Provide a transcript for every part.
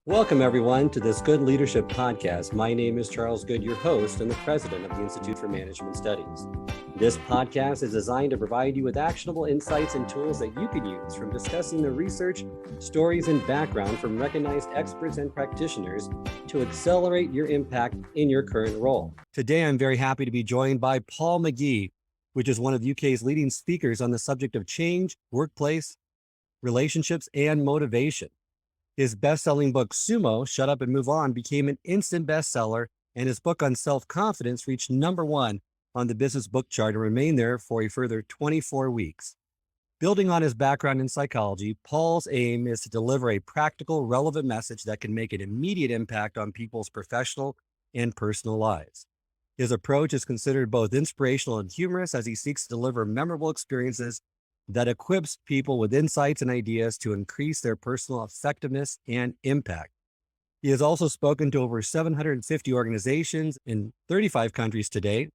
Welcome, everyone, to this Good Leadership Podcast. My name is Charles Good, your host and the president of the Institute for Management Studies. This podcast is designed to provide you with actionable insights and tools that you can use from discussing the research, stories, and background from recognized experts and practitioners to accelerate your impact in your current role. Today, I'm very happy to be joined by Paul McGee, which is one of the UK's leading speakers on the subject of change, workplace, relationships, and motivation. His best-selling book, Sumo, Shut Up and Move On, became an instant bestseller, and his book on self-confidence reached #1 on the business book chart and remained there for a further 24 weeks. Building on his background in psychology, Paul's aim is to deliver a practical, relevant message that can make an immediate impact on people's professional and personal lives. His approach is considered both inspirational and humorous as he seeks to deliver memorable experiences that equips people with insights and ideas to increase their personal effectiveness and impact. He has also spoken to over 750 organizations in 35 countries to date,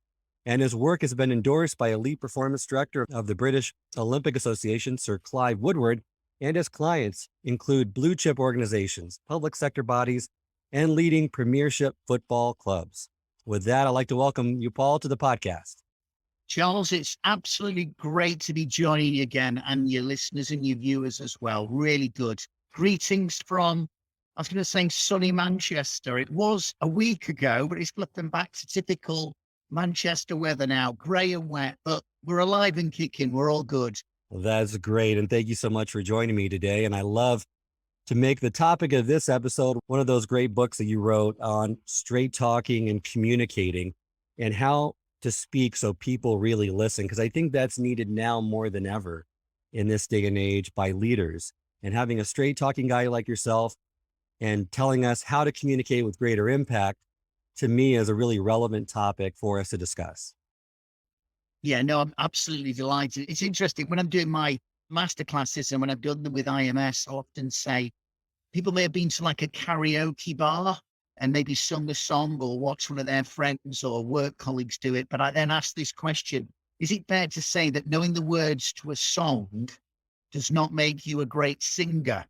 and his work has been endorsed by elite performance director of the British Olympic Association, Sir Clive Woodward, and his clients include blue chip organizations, public sector bodies, and leading premiership football clubs. With that, I'd like to welcome you, Paul, to the podcast. Charles, it's absolutely great to be joining you again, and your listeners and your viewers as well. Really good. Greetings from, I was going to say sunny Manchester. It was a week ago, but it's flipping back to typical Manchester weather now, grey and wet, but we're alive and kicking. We're all good. Well, that's great. And thank you so much for joining me today. And I love to make the topic of this episode one of those great books that you wrote on straight talking and communicating and how to speak so people really listen, because I think that's needed now more than ever in this day and age by leaders. And having a straight talking guy like yourself and telling us how to communicate with greater impact, to me, is a really relevant topic for us to discuss. Yeah, no, I'm absolutely delighted. It's interesting when I'm doing my masterclasses and when I've done them with IMS, I often say people may have been to like a karaoke bar and maybe sung a song or watched one of their friends or work colleagues do it. But I then ask this question: is it fair to say that knowing the words to a song does not make you a great singer?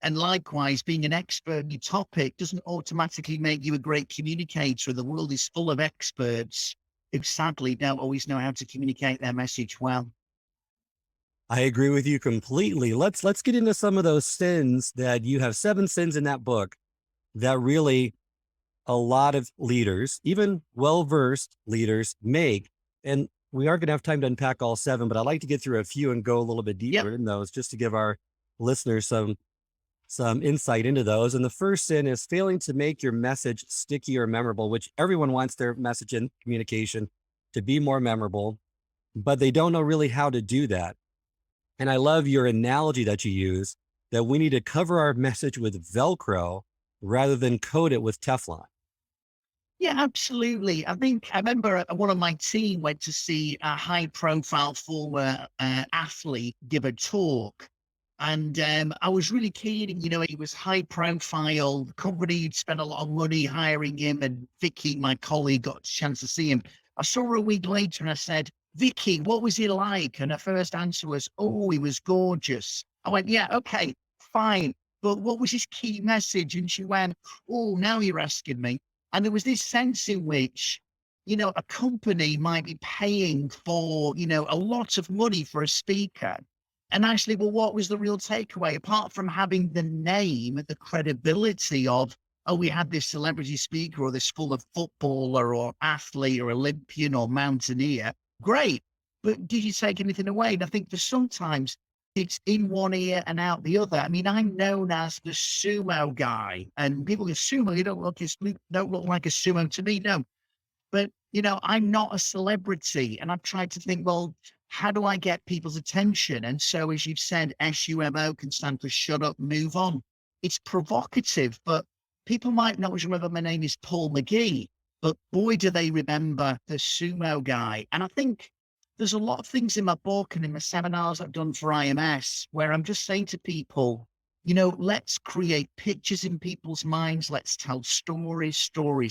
And likewise, being an expert in your topic doesn't automatically make you a great communicator. The world is full of experts who sadly don't always know how to communicate their message well. I agree with you completely. Let's get into some of those sins that you have 7 sins in that book that really a lot of leaders, even well-versed leaders, make. And we aren't going to have time to unpack all 7, but I'd like to get through a few and go a little bit deeper in those just to give our listeners some insight into those. And the first sin is failing to make your message sticky or memorable, which everyone wants their message and communication to be more memorable, but they don't know really how to do that. And I love your analogy that you use that we need to cover our message with Velcro rather than coat it with Teflon. Yeah, absolutely. I remember one of my team went to see a high profile former athlete give a talk. And I was really keen, he was high profile. The company had spent a lot of money hiring him, and Vicky, my colleague, got a chance to see him. I saw her a week later and I said, "Vicky, what was he like?" And her first answer was, "Oh, he was gorgeous." I went, "Yeah, okay, fine. But what was his key message?" And she went, "Oh, now you're asking me." And there was this sense in which, a company might be paying for, a lot of money for a speaker. And actually, well, what was the real takeaway? Apart from having the name, the credibility of, oh, we had this celebrity speaker or this full of footballer or athlete or Olympian or mountaineer, great. But did you take anything away? And I think for sometimes it's in one ear and out the other. I mean, I'm known as the sumo guy, and people go, "Sumo, you don't look like a sumo to me." No, but I'm not a celebrity, and I've tried to think, well, how do I get people's attention? And so, as you've said, SUMO can stand for shut up, move on. It's provocative, but people might not remember my name is Paul McGee, but boy, do they remember the sumo guy. And I think there's a lot of things in my book and in the seminars I've done for IMS where I'm just saying to people, let's create pictures in people's minds. Let's tell stories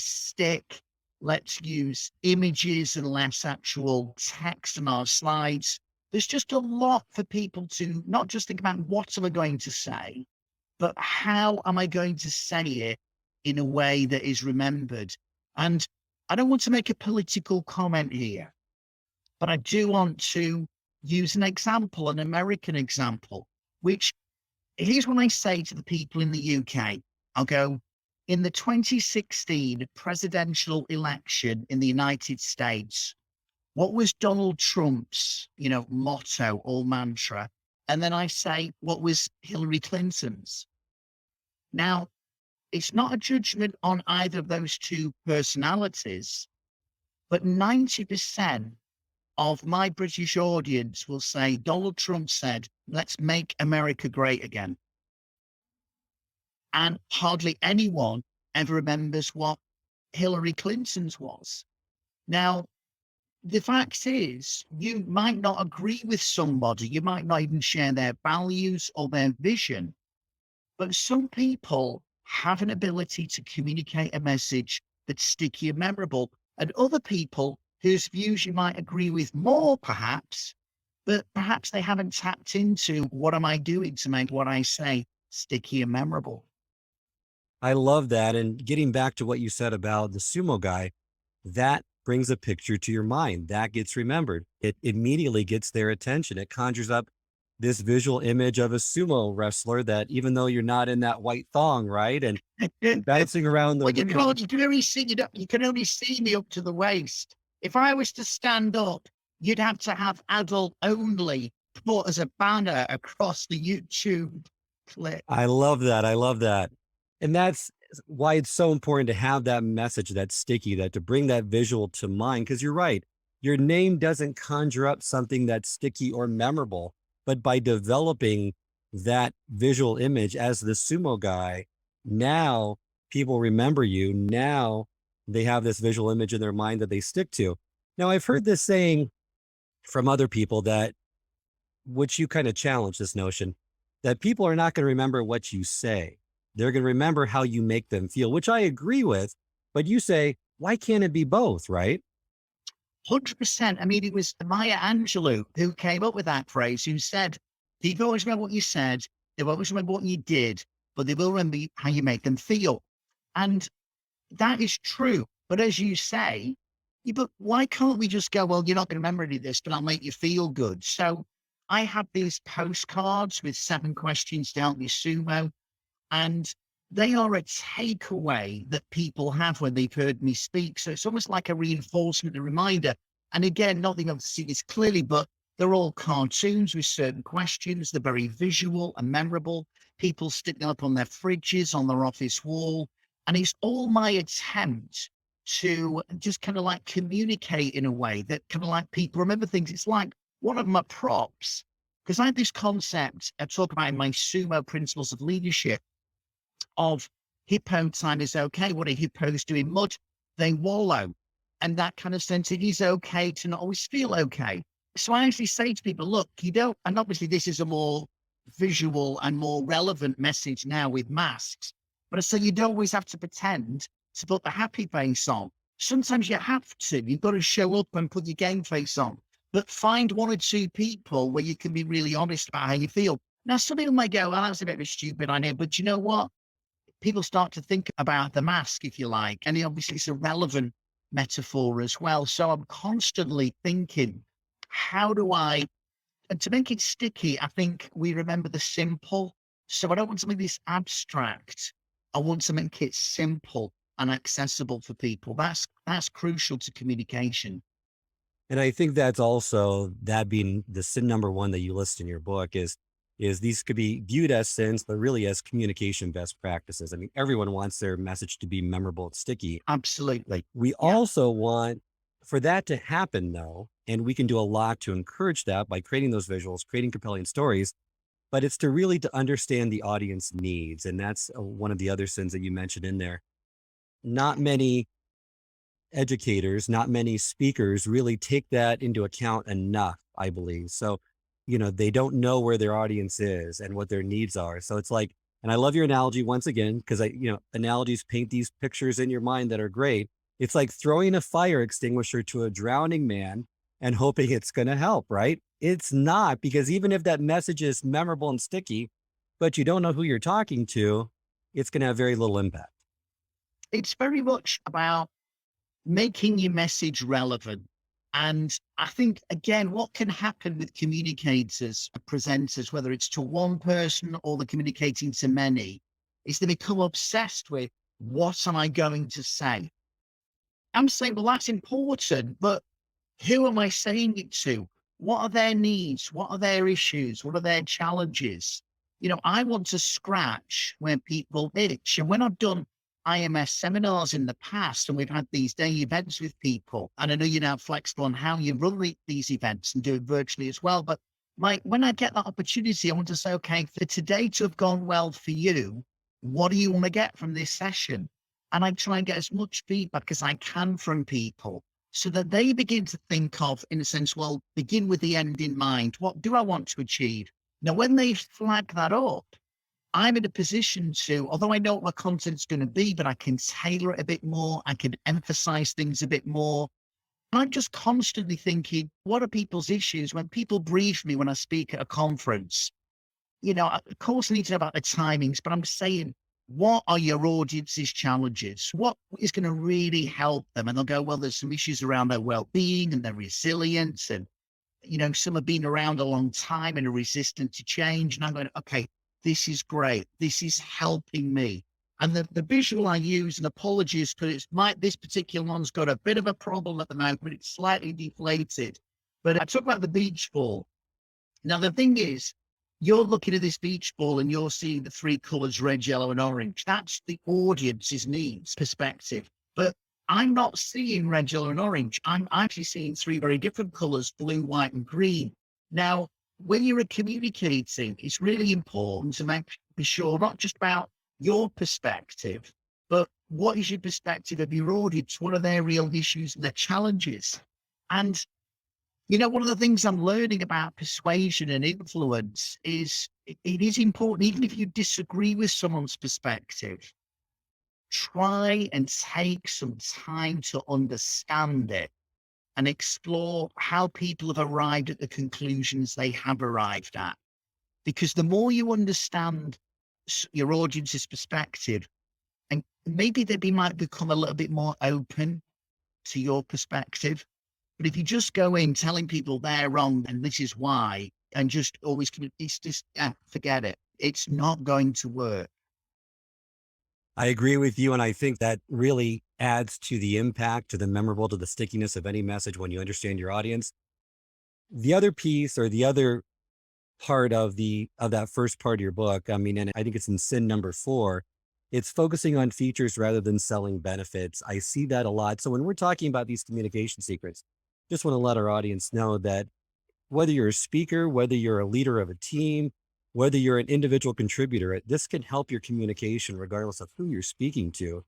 stick. Let's use images and less actual text on our slides. There's just a lot for people to not just think about what am I going to say, but how am I going to say it in a way that is remembered? And I don't want to make a political comment here, but I do want to use an example, an American example, which here's what I say to the people in the UK. I'll go, in the 2016 presidential election in the United States, what was Donald Trump's, motto or mantra? And then I say, what was Hillary Clinton's? Now, it's not a judgment on either of those two personalities, but 90% of my British audience will say Donald Trump said, let's make America great again. And hardly anyone ever remembers what Hillary Clinton's was. Now, the fact is, you might not agree with somebody, you might not even share their values or their vision, but some people have an ability to communicate a message that's sticky and memorable, and other people whose views you might agree with more, perhaps, but perhaps they haven't tapped into what am I doing to make what I say sticky and memorable. I love that. And getting back to what you said about the sumo guy, that brings a picture to your mind that gets remembered. It immediately gets their attention. It conjures up this visual image of a sumo wrestler that even though you're not in that white thong, right? And bouncing around the Well, you can only see it up. You can only see me up to the waist. If I was to stand up, you'd have to have adult only put as a banner across the YouTube clip. I love that. I love that. And that's why it's so important to have that message that's sticky, that to bring that visual to mind. Because you're right, your name doesn't conjure up something that's sticky or memorable, but by developing that visual image as the sumo guy, now people remember you. Now they have this visual image in their mind that they stick to. Now, I've heard this saying from other people that, which you kind of challenge this notion, that people are not going to remember what you say. They're going to remember how you make them feel, which I agree with. But you say, why can't it be both, right? 100%. I mean, it was Maya Angelou who came up with that phrase, who said, people always remember what you said, they always remember what you did, but they will remember how you make them feel. And that is true. But as you say, but why can't we just go, well, you're not going to remember any of this, but I'll make you feel good. So I have these postcards with 7 questions to help you sumo. And they are a takeaway that people have when they've heard me speak. So it's almost like a reinforcement, a reminder. And again, not being able to see this clearly, but they're all cartoons with certain questions. They're very visual and memorable. People stick them up on their fridges, on their office wall. And it's all my attempt to just kind of like communicate in a way that kind of like people remember things. It's like one of my props, because I have this concept I talk about in my Sumo principles of leadership, of hippo time is okay. What are hippos do in mud? They wallow. And that kind of sense, it is okay to not always feel okay. So I actually say to people, look, you don't, and obviously this is a more visual and more relevant message now with masks, but I say you don't always have to pretend to put the happy face on. Sometimes you have to. You've got to show up and put your game face on. But find 1 or 2 people where you can be really honest about how you feel. Now, some people might go, well, that's a bit of a stupid idea, but you know what? People start to think about the mask, if you like, and obviously it's a relevant metaphor as well. So I'm constantly thinking, how do I, and to make it sticky, I think we remember the simple. So I don't want to make this abstract. I want to make it simple and accessible for people. That's crucial to communication. And I think that's also, that being the sin number 1 that you list in your book, is these could be viewed as sins, but really as communication best practices. I mean, everyone wants their message to be memorable and sticky. Absolutely. We also want for that to happen, though, and we can do a lot to encourage that by creating those visuals, creating compelling stories, but it's to really to understand the audience needs. And that's one of the other sins that you mentioned in there. Not many educators, not many speakers really take that into account enough, I believe. So, they don't know where their audience is and what their needs are. So it's like, and I love your analogy once again, because analogies paint these pictures in your mind that are great. It's like throwing a fire extinguisher to a drowning man and hoping it's going to help, right? It's not, because even if that message is memorable and sticky, but you don't know who you're talking to, it's going to have very little impact. It's very much about making your message relevant. And I think, again, what can happen with communicators, presenters, whether it's to one person or they're communicating to many, is they become obsessed with what am I going to say? I'm saying, well, that's important, but who am I saying it to? What are their needs? What are their issues? What are their challenges? I want to scratch where people itch. And when I've done IMS seminars in the past, and we've had these day events with people, and I know you're now flexible on how you run these events and do it virtually as well. But when I get that opportunity, I want to say, okay, for today to have gone well for you, what do you want to get from this session? And I try and get as much feedback as I can from people so that they begin to think of, in a sense, well, begin with the end in mind. What do I want to achieve? Now, when they flag that up, I'm in a position to, although I know what my content's going to be, but I can tailor it a bit more. I can emphasize things a bit more. I'm just constantly thinking, what are people's issues? When people brief me when I speak at a conference, of course I need to know about the timings, but I'm saying, what are your audience's challenges? What is going to really help them? And they'll go, well, there's some issues around their well-being and their resilience. And, some have been around a long time and are resistant to change. And I'm going, okay, this is great. This is helping me. And the visual I use, and apologies, because this particular one's got a bit of a problem at the moment, but it's slightly deflated. But I talk about the beach ball. Now, the thing is, you're looking at this beach ball and you're seeing the three colors, red, yellow, and orange. That's the audience's needs perspective. But I'm not seeing red, yellow, and orange. I'm actually seeing three very different colors, blue, white, and green. Now, when you're communicating, it's really important to be sure not just about your perspective, but what is your perspective of your audience? What are their real issues and their challenges? And one of the things I'm learning about persuasion and influence is it is important, even if you disagree with someone's perspective, try and take some time to understand it and explore how people have arrived at the conclusions they have arrived at. Because the more you understand your audience's perspective, and maybe they might become a little bit more open to your perspective. But if you just go in telling people they're wrong and this is why, and just always, it's just, forget it. It's not going to work. I agree with you. And I think that really adds to the impact, to the memorable, to the stickiness of any message when you understand your audience. The other piece, or the other part of that first part of your book, I mean, and I think it's in sin number 4, it's focusing on features rather than selling benefits. I see that a lot. So when we're talking about these communication secrets, just want to let our audience know that whether you're a speaker, whether you're a leader of a team, whether you're an individual contributor, this can help your communication regardless of who you're speaking to.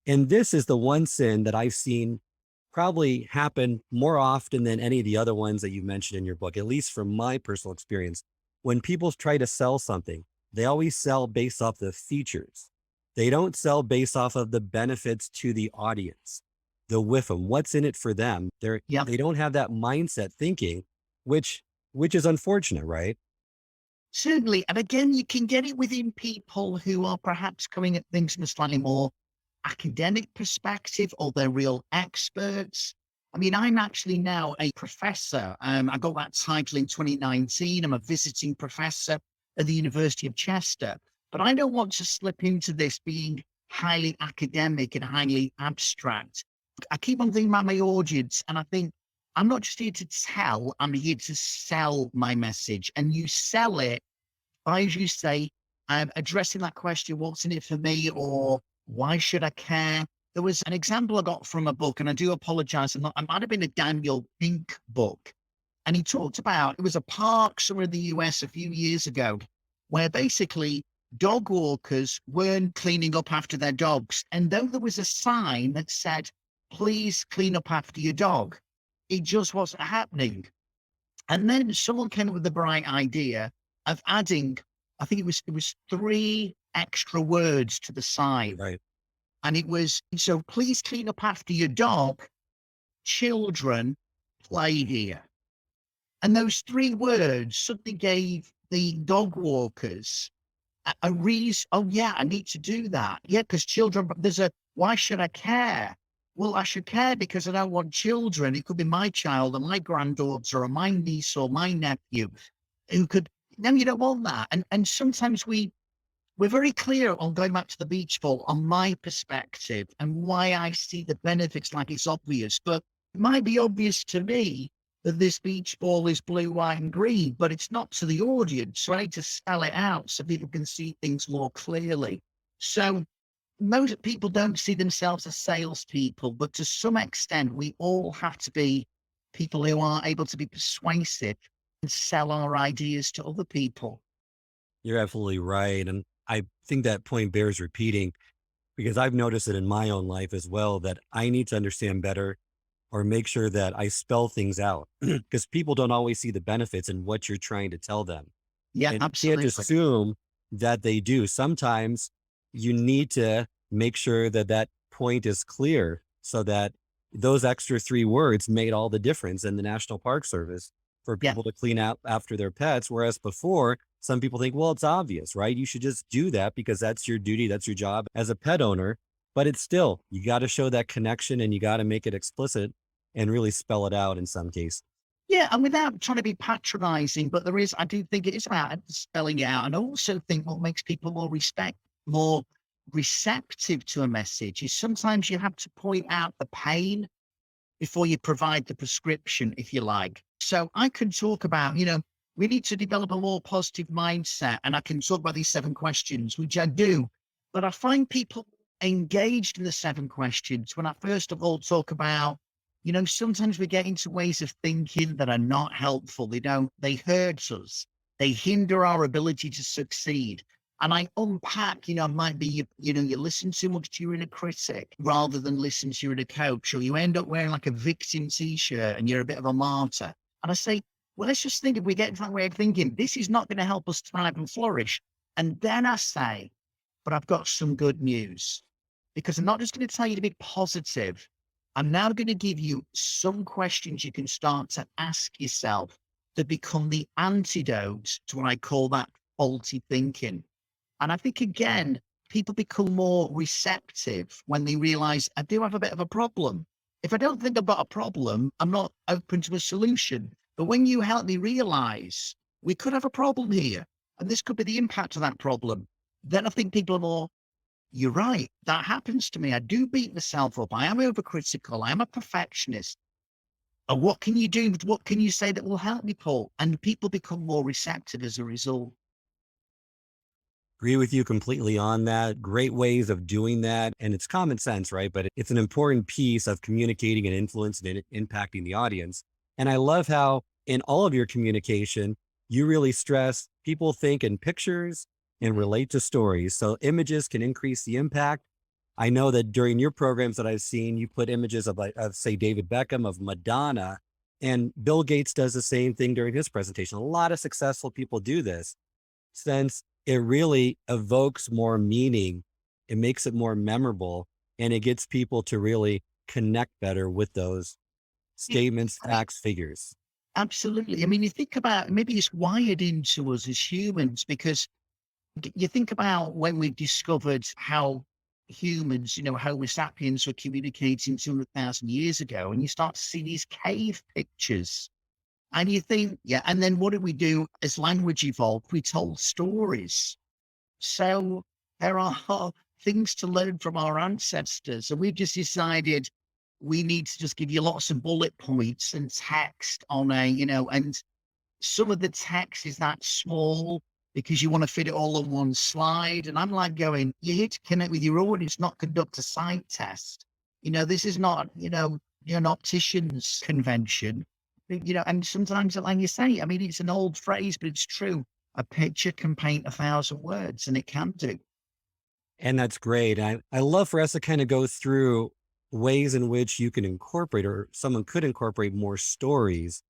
And this is the one sin that I've seen probably happen more often than any of the other ones that you mentioned in your book, at least from my personal experience. When people try to sell something, they always sell based off the features. They don't sell based off of the benefits to the audience, the WIFM, what's in it for them. They don't have that mindset thinking, which is unfortunate, right? Certainly. And again, you can get it within people who are perhaps coming at things from a slightly more academic perspective, or they're real experts. I mean, I'm actually now a professor. I got that title in 2019. I'm a visiting professor at the University of Chester, but I don't want to slip into this being highly academic and highly abstract. I keep on thinking about my audience, and I think I'm not just here to tell, I'm here to sell my message. And you sell it by, as you say, addressing that question, what's in it for me, or why should I care? There was an example I got from a book, and I do apologize. It might have been a Daniel Pink book. And he talked about, it was a park somewhere in the US a few years ago, where basically dog walkers weren't cleaning up after their dogs. And though there was a sign that said, please clean up after your dog, it just wasn't happening. And then someone came up with the bright idea of adding, I think it was 3 extra words to the sign. Right. And it was, so please clean up after your dog, children play here. And those 3 words suddenly gave the dog walkers a reason. Oh yeah, I need to do that. Yeah, because children, why should I care? Well, I should care because I don't want children. It could be my child or my granddaughter or my niece or my nephew who could, no, you don't want that. And sometimes we're very clear on going back to the beach ball on my perspective and why I see the benefits like it's obvious, but it might be obvious to me that this beach ball is blue, white, and green, but it's not to the audience. So I need to spell it out so people can see things more clearly. So most people don't see themselves as salespeople, but to some extent, we all have to be people who are able to be persuasive and sell our ideas to other people. You're absolutely right. And I think that point bears repeating because I've noticed it in my own life as well that I need to understand better or make sure that I spell things out because people don't always see the benefits in what you're trying to tell them. Yeah, And you can't absolutely. assume that they do. Sometimes you need to make sure that that point is clear so that those extra 3 words made all the difference in the National Park Service for Yeah. people to clean out after their pets. Whereas before, some people think, well, it's obvious, right? You should just do that because that's your duty, that's your job as a pet owner. But it's still, you got to show that connection and you got to make it explicit and really spell it out in some cases. Yeah, and without trying to be patronizing, but I do think it is about spelling it out. And I also think what makes people more receptive to a message is sometimes you have to point out the pain before you provide the prescription, if you like. So I can talk about, we need to develop a more positive mindset. And I can talk about these 7 questions, which I do. But I find people engaged in the 7 questions when I first of all talk about, sometimes we get into ways of thinking that are not helpful. They hurt us. They hinder our ability to succeed. And I unpack, it might be, you listen too much to your inner critic rather than listen to your inner coach, or you end up wearing like a victim t-shirt and you're a bit of a martyr. And I say, well, let's just think if we get to that way of thinking, this is not going to help us thrive and flourish. And then I say, but I've got some good news because I'm not just going to tell you to be positive. I'm now going to give you some questions you can start to ask yourself that become the antidote to what I call that faulty thinking. And I think, again, people become more receptive when they realize I do have a bit of a problem. If I don't think I've got a problem, I'm not open to a solution. But when you help me realize we could have a problem here, and this could be the impact of that problem, then I think people are more, you're right. That happens to me. I do beat myself up. I am overcritical. I am a perfectionist. And what can you do? What can you say that will help me, Paul? And people become more receptive as a result. Agree with you completely on that. Great ways of doing that. And it's common sense, right? But it's an important piece of communicating and influencing and impacting the audience. And I love how in all of your communication, you really stress people think in pictures and relate to stories. So images can increase the impact. I know that during your programs that I've seen, you put images of say, David Beckham, of Madonna, and Bill Gates does the same thing during his presentation. A lot of successful people do this since it really evokes more meaning. It makes it more memorable and it gets people to really connect better with those Yeah, statements, I mean, facts, figures. absolutely. I mean, you think about maybe it's wired into us as humans because you think about when we discovered how humans, Homo sapiens were communicating 200,000 years ago, and you start to see these cave pictures. And you think, yeah, and then what did we do as language evolved? We told stories. So there are things to learn from our ancestors. And we've just decided we need to just give you lots of bullet points and text on and some of the text is that small because you want to fit it all on one slide. And I'm like going, you're here to connect with your audience, not conduct a side test. This is not, an optician's convention. And sometimes, like you say, I mean, it's an old phrase, but it's true. A picture can paint 1,000 words, and it can do. And that's great. I love for us to kind of go through ways in which you can incorporate or someone could incorporate more stories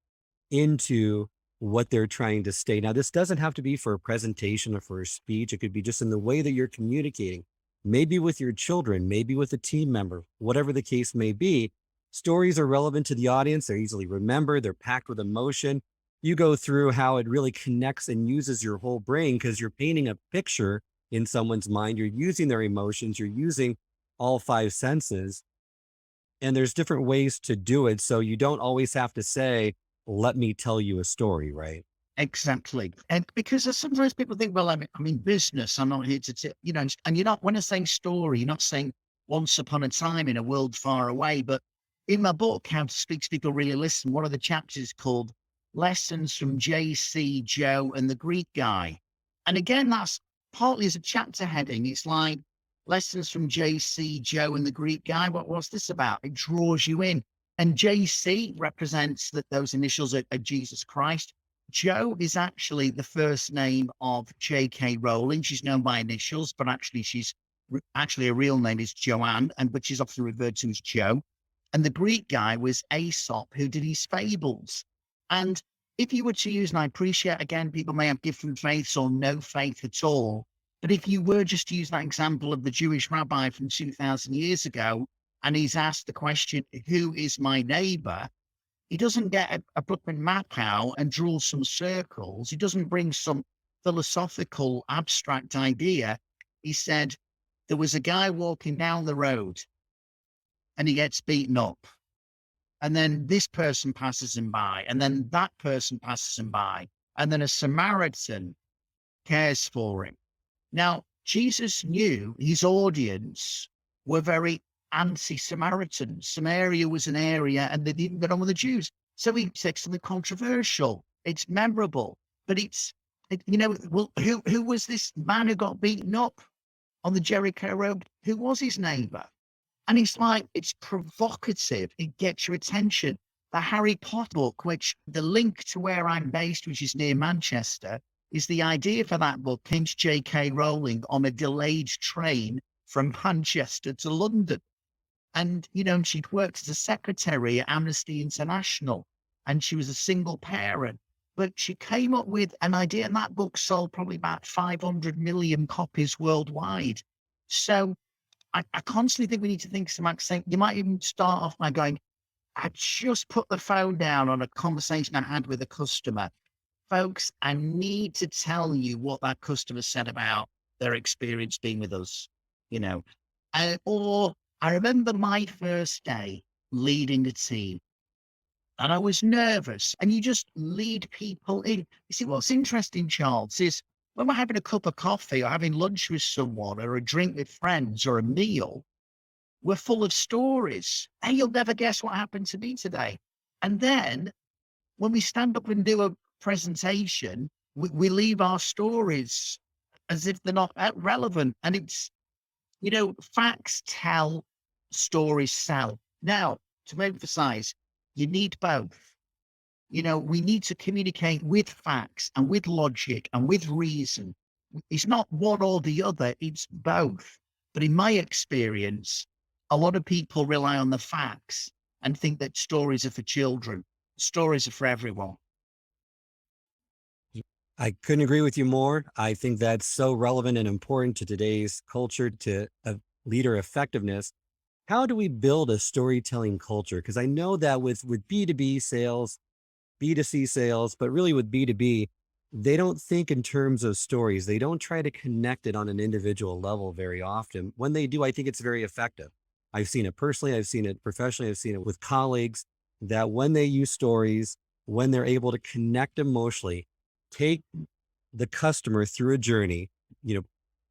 into what they're trying to state. Now, this doesn't have to be for a presentation or for a speech. It could be just in the way that you're communicating, maybe with your children, maybe with a team member, whatever the case may be. Stories are relevant to the audience. They're easily remembered. They're packed with emotion. You go through how it really connects and uses your whole brain because you're painting a picture in someone's mind. You're using their emotions, you're using all five senses. And there's different ways to do it. So you don't always have to say, let me tell you a story, right? Exactly. And because sometimes people think, well, I'm in business. I'm not here to, and you're not, when I say story, you're not saying once upon a time in a world far away. But in my book, How to Speak to People Really Listen, one of the chapters is called Lessons from JC, Joe, and the Greek Guy. And again, that's partly as a chapter heading. It's like Lessons from JC, Joe, and the Greek Guy. What's this about? It draws you in. And JC represents that those initials are Jesus Christ. Joe is actually the first name of J.K. Rowling. She's known by initials, but actually actually her real name is Joanne, but she's often referred to as Joe. And the Greek guy was Aesop, who did his fables. And if you were to use, and I appreciate, again, people may have different faiths or no faith at all, but if you were just to use that example of the Jewish rabbi from 2,000 years ago, and he's asked the question, who is my neighbor? He doesn't get a Brooklyn map out and draw some circles. He doesn't bring some philosophical abstract idea. He said, there was a guy walking down the road and he gets beaten up. And then this person passes him by, and then that person passes him by. And then a Samaritan cares for him. Now, Jesus knew his audience were very anti-Samaritan. Samaria was an area and they didn't get on with the Jews. So he said something controversial. It's memorable, but well, who was this man who got beaten up on the Jericho road? Who was his neighbor? And it's like, it's provocative. It gets your attention. The Harry Potter book, which the link to where I'm based, which is near Manchester, is the idea for that book came to J.K. Rowling on a delayed train from Manchester to London. And, she'd worked as a secretary at Amnesty International, and she was a single parent. But she came up with an idea, and that book sold probably about 500 million copies worldwide. So I constantly think we need to think about saying, you might even start off by going, I just put the phone down on a conversation I had with a customer. Folks, I need to tell you what that customer said about their experience being with us, or I remember my first day leading a team and I was nervous, and you just lead people in. You see, what's interesting, Charles, is when we're having a cup of coffee or having lunch with someone or a drink with friends or a meal, we're full of stories. Hey, you'll never guess what happened to me today. And then when we stand up and do a presentation, we leave our stories as if they're not relevant. And it's, facts tell, stories sell. Now, to emphasize, you need both. We need to communicate with facts and with logic and with reason. It's not one or the other, it's both. But in my experience, a lot of people rely on the facts and think that stories are for children. Stories are for everyone. I couldn't agree with you more. I think that's so relevant and important to today's culture, to leader effectiveness. How do we build a storytelling culture? Because I know that with B2B sales, B2C sales, but really with B2B, they don't think in terms of stories. They don't try to connect it on an individual level very often. When they do, I think it's very effective. I've seen it personally, I've seen it professionally, I've seen it with colleagues, that when they use stories, when they're able to connect emotionally, take the customer through a journey.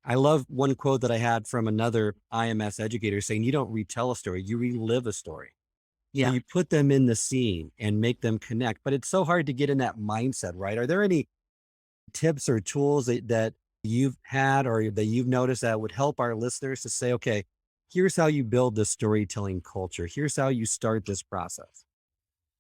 I love one quote that I had from another IMS educator saying, you don't retell a story, you relive a story. So Yeah. you put them in the scene and make them connect, but it's so hard to get in that mindset, right? Are there any tips or tools that you've had or that you've noticed that would help our listeners to say, okay, here's how you build the storytelling culture. Here's how you start this process.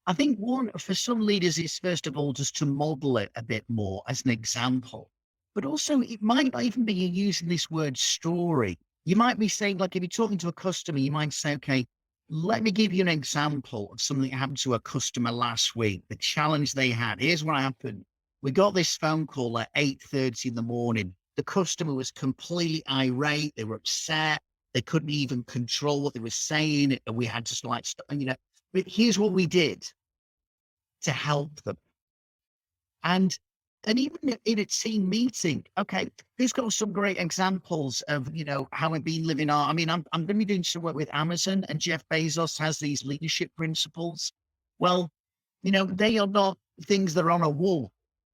I think one for some leaders is, first of all, just to model it a bit more as an example. But also, it might not even be you using this word story. You might be saying, like, if you're talking to a customer, you might say, okay, let me give you an example of something that happened to a customer last week, the challenge they had. Here's what happened. We got this phone call at 8:30 in the morning. The customer was completely irate. They were upset. They couldn't even control what they were saying. And we had to but here's what we did to help them. And And even in a team meeting, okay, who's got some great examples of, how we've been living our, I mean, I'm going to be doing some work with Amazon, and Jeff Bezos has these leadership principles. Well, they are not things that are on a wall.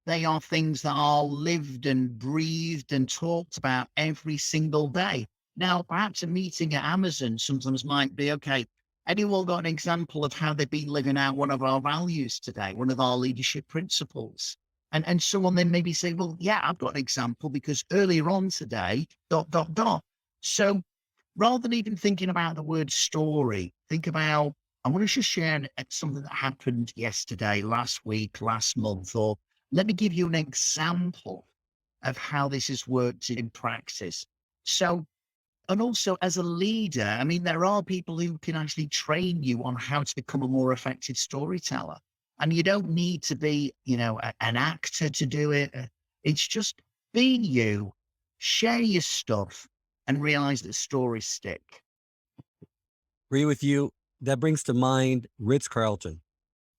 They are things that are lived and breathed and talked about every single day. Now, perhaps a meeting at Amazon sometimes might be, okay, anyone got an example of how they've been living out one of our values today, one of our leadership principles? And someone then maybe say, well, yeah, I've got an example because earlier on today, dot, dot, dot. So rather than even thinking about the word story, think about, I want to just share something that happened yesterday, last week, last month, or let me give you an example of how this has worked in practice. So, and also as a leader, I mean, there are people who can actually train you on how to become a more effective storyteller. And you don't need to be, an actor to do it. It's just be you, share your stuff, and realize that stories stick. Agree with you. That brings to mind Ritz-Carlton.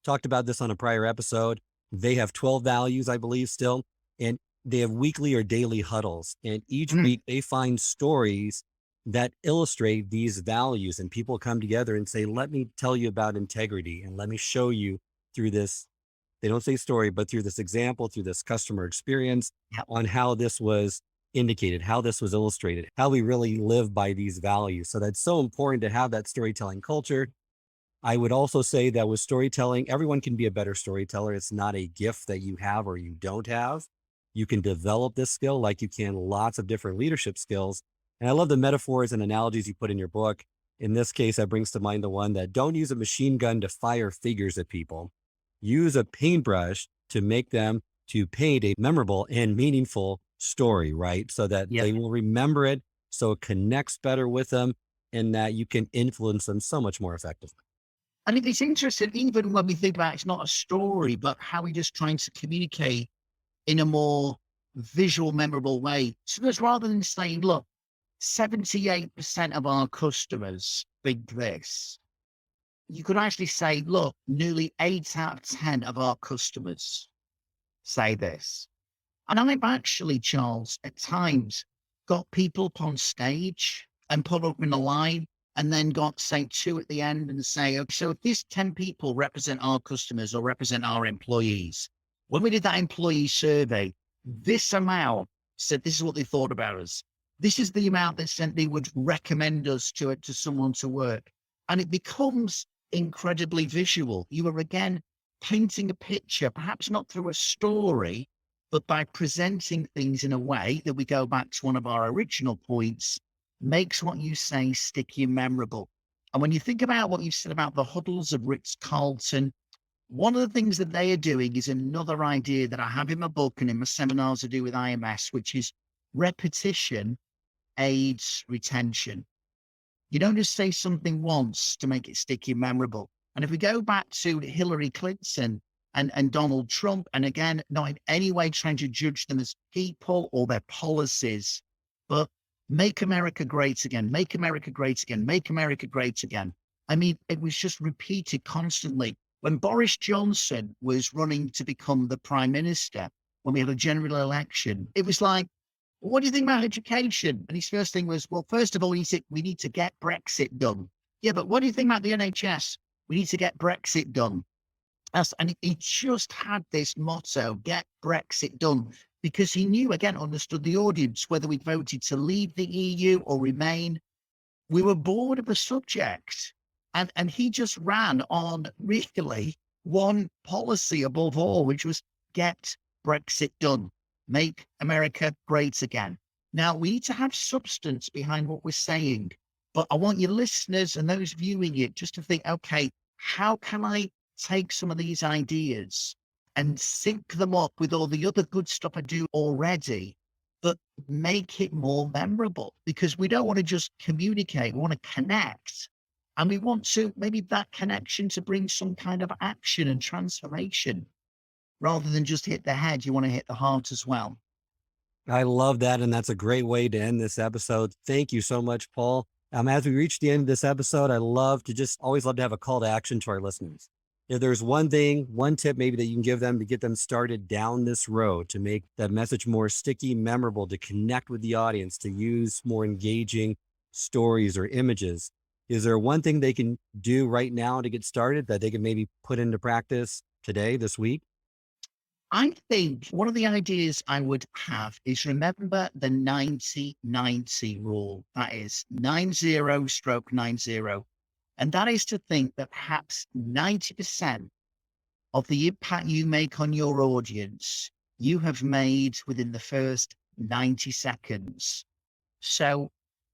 Talked about this on a prior episode. They have 12 values, I believe, still, and they have weekly or daily huddles. And each week they find stories that illustrate these values, and people come together and say, let me tell you about integrity, and let me show you through this. They don't say story, but through this example, through this customer experience, Yep. on how this was indicated, how this was illustrated, how we really live by these values. So that's so important to have that storytelling culture. I would also say that with storytelling, everyone can be a better storyteller. It's not a gift that you have or you don't have. You can develop this skill like you can lots of different leadership skills. And I love the metaphors and analogies you put in your book. In this case, that brings to mind the one that don't use a machine gun to fire figures at people. Use a paintbrush to make them to paint a memorable and meaningful story, right? So that Yep. they will remember it, so it connects better with them, and that you can influence them so much more effectively. And it's interesting, even when we think about it's not a story, but how we're just trying to communicate in a more visual, memorable way. So that's rather than saying, look, 78% of our customers think this, you could actually say, look, nearly 8 out of 10 of our customers say this. And I've actually, Charles, at times got people up on stage and put up in a line and then got, say, two at the end and say, okay, so if these 10 people represent our customers or represent our employees, when we did that employee survey, this amount said this is what they thought about us. This is the amount that said they would recommend us to someone to work. And it becomes incredibly visual. You are again painting a picture, perhaps not through a story, but by presenting things in a way that we go back to one of our original points, makes what you say sticky and memorable. And when you think about what you said about the huddles of Ritz-Carlton, one of the things that they are doing is another idea that I have in my book and in my seminars I do with IMS, which is repetition aids retention. You don't just say something once to make it sticky and memorable. And if we go back to Hillary Clinton and Donald Trump, and again, not in any way trying to judge them as people or their policies, but make America great again, make America great again, make America great again. I mean, it was just repeated constantly. When Boris Johnson was running to become the prime minister, when we had a general election, it was like, what do you think about education? And his first thing was, well, first of all, he said, we need to get Brexit done. Yeah, but what do you think about the NHS? We need to get Brexit done. And he just had this motto, get Brexit done, because he knew, again, understood the audience, whether we voted to leave the EU or remain. We were bored of the subject. And he just ran on really one policy above all, which was get Brexit done, make America great again. Now, we need to have substance behind what we're saying, but I want your listeners and those viewing it just to think, okay, how can I take some of these ideas and sync them up with all the other good stuff I do already, but make it more memorable? Because we don't want to just communicate, we want to connect. And we want to maybe that connection to bring some kind of action and transformation rather than just hit the head. You want to hit the heart as well. I love that. And that's a great way to end this episode. Thank you so much, Paul. As we reach the end of this episode, I love to just always love to have a call to action to our listeners. If there's one thing, one tip maybe that you can give them to get them started down this road, to make that message more sticky, memorable, to connect with the audience, to use more engaging stories or images, is there one thing they can do right now to get started that they can maybe put into practice today, this week? I think one of the ideas I would have is remember the 90-90 rule. That is 90 stroke 90. And that is to think that perhaps 90% of the impact you make on your audience, you have made within the first 90 seconds. So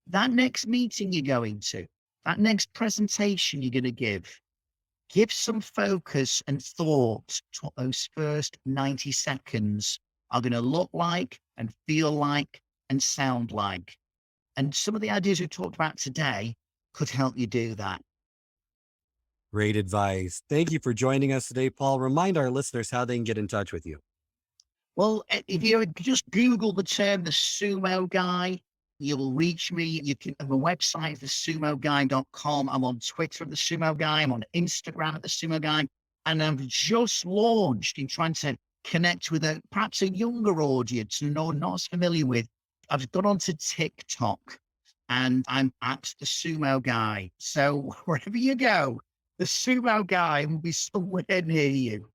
that next meeting you're going to, that next presentation you're going to give some focus and thought to what those first 90 seconds are going to look like and feel like and sound like. And some of the ideas we talked about today could help you do that. Great advice. Thank you for joining us today, Paul. Remind our listeners how they can get in touch with you. Well, if you just Google the term the Sumo Guy, you will reach me. You can have a website, thesumoguy.com. I'm on Twitter at the Sumo Guy. I'm on Instagram at the Sumo Guy. And I've just launched in trying to connect with perhaps a younger audience who not as familiar with. I've got onto TikTok and I'm at the Sumo Guy. So wherever you go, the Sumo Guy will be somewhere near you.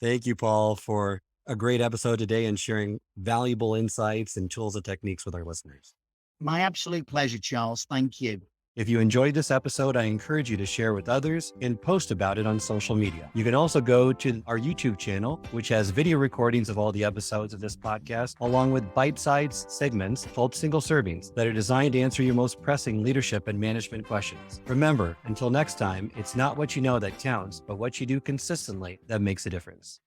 Thank you, Paul, for a great episode today and sharing valuable insights and tools and techniques with our listeners. My absolute pleasure, Charles. Thank you. If you enjoyed this episode, I encourage you to share with others and post about it on social media. You can also go to our YouTube channel, which has video recordings of all the episodes of this podcast, along with bite-sized segments called single servings that are designed to answer your most pressing leadership and management questions. Remember, until next time, it's not what you know that counts, but what you do consistently that makes a difference.